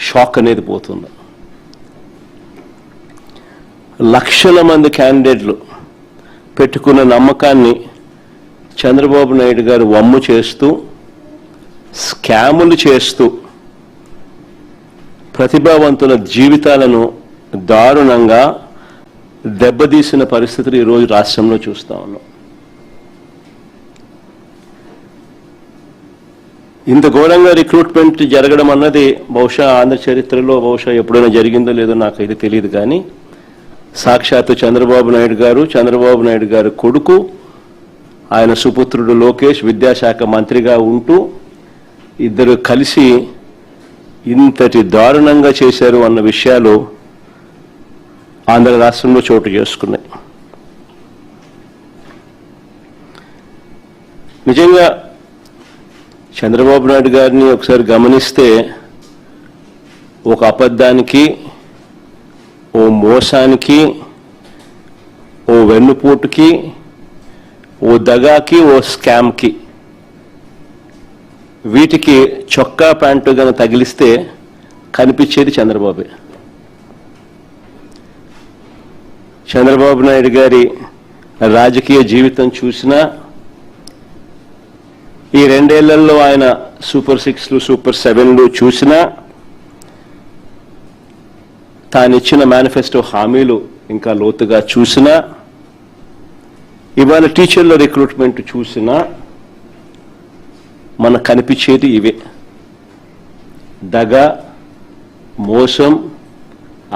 Shock అనేది పోతుంది. లక్షల మంది క్యాండిడేట్లు పెట్టుకున్న నమ్మకాన్ని చంద్రబాబు నాయుడు గారు వమ్ము చేస్తూ, స్కాములు చేస్తూ ప్రతిభావంతుల జీవితాలను దారుణంగా దెబ్బతీసిన పరిస్థితులు ఈరోజు రాష్ట్రంలో చూస్తా ఉన్నాం. ఇంత ఘోరంగా రిక్రూట్మెంట్ జరగడం అన్నది బహుశా ఆంధ్ర చరిత్రలో బహుశా ఎప్పుడైనా జరిగిందో లేదో నాకైతే తెలియదు. కానీ సాక్షాత్తు చంద్రబాబు నాయుడు గారు కొడుకు, ఆయన సుపుత్రుడు లోకేష్ విద్యాశాఖ మంత్రిగా ఉంటూ ఇద్దరు కలిసి ఇంతటి దారుణంగా చేశారు అన్న విషయాలు ఆంధ్ర రాష్ట్రంలో చోటు చేసుకున్నాయి. నిజంగా చంద్రబాబు నాయుడు గారిని ఒకసారి గమనిస్తే ఒక అబద్ధానికి, ఓ మోసానికి, ఓ వెన్నుపోటుకి, ఓ దగాకి, ఓ స్కామ్కి, వీటికి చొక్కా ప్యాంటు గన తగిలిస్తే కనిపించేది చంద్రబాబే. చంద్రబాబు నాయుడు గారి రాజకీయ జీవితం చూసినా, ఈ 2 ఏళ్లలో ఆయన సూపర్ 6లు సూపర్ 7లు చూసినా, తానిచ్చిన మేనిఫెస్టో హామీలు ఇంకా లోతుగా చూసినా, ఇవాళ టీచర్ల రిక్రూట్మెంట్ చూసినా మనకు కనిపించేది ఇవే: దగ, మోసం,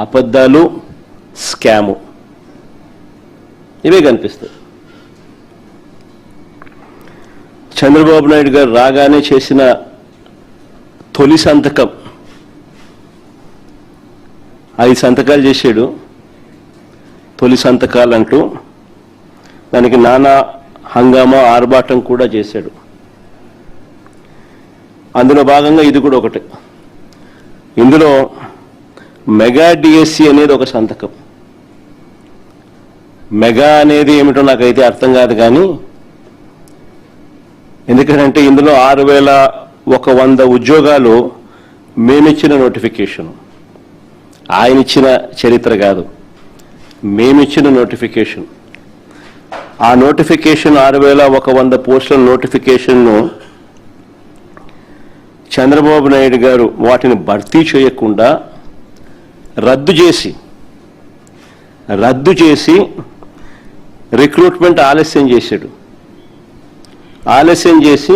అబద్ధాలు, స్కాము, ఇవే కనిపిస్తాయి. చంద్రబాబు నాయుడు గారు రాగానే చేసిన తొలి సంతకం 5 సంతకాలు చేశాడు. తొలి సంతకాలు అంటూ దానికి నానా హంగామా ఆర్భాటం కూడా చేశాడు. అందులో భాగంగా ఇది కూడా ఒకటి. ఇందులో మెగా డిఎస్సి అనేది ఒక సంతకం. మెగా అనేది ఏమిటో నాకైతే అర్థం కాదు. కానీ ఎందుకంటే ఇందులో 6100 ఉద్యోగాలు మేమిచ్చిన నోటిఫికేషన్, ఆయన ఇచ్చిన చరిత్ర కాదు, మేమిచ్చిన నోటిఫికేషన్. ఆ నోటిఫికేషన్ 6100 పోస్టుల నోటిఫికేషన్ను చంద్రబాబు నాయుడు గారు వాటిని భర్తీ చేయకుండా రద్దు చేసి రిక్రూట్మెంట్ ఆలస్యం చేశాడు. ఆలస్యం చేసి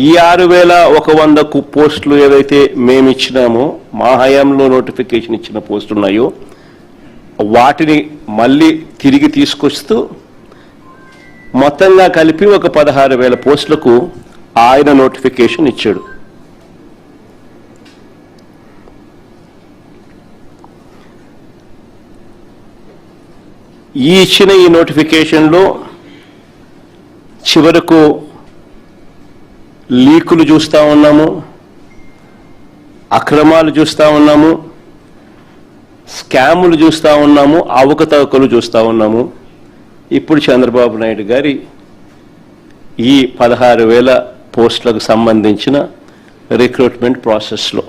ఈ 6100 పోస్టులు ఏవైతే మేము ఇచ్చినామో, మా హయాంలో నోటిఫికేషన్ ఇచ్చిన పోస్టులు ఉన్నాయో, వాటిని మళ్ళీ తిరిగి తీసుకొస్తూ మొత్తంగా కలిపి ఒక 16,000 పోస్టులకు ఆయన నోటిఫికేషన్ ఇచ్చాడు. ఇచ్చిన ఈ నోటిఫికేషన్లో చివరకు లీకులు చూస్తూ ఉన్నాము, అక్రమాలు చూస్తూ ఉన్నాము, స్కాములు చూస్తూ ఉన్నాము, అవకతవకలు చూస్తూ ఉన్నాము. ఇప్పుడు చంద్రబాబు నాయుడు గారి ఈ 16,000 పోస్టులకు సంబంధించిన రిక్రూట్మెంట్ ప్రాసెస్లో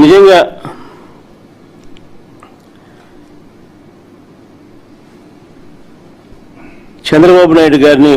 నిజంగా చంద్రబాబు నాయుడు గారిని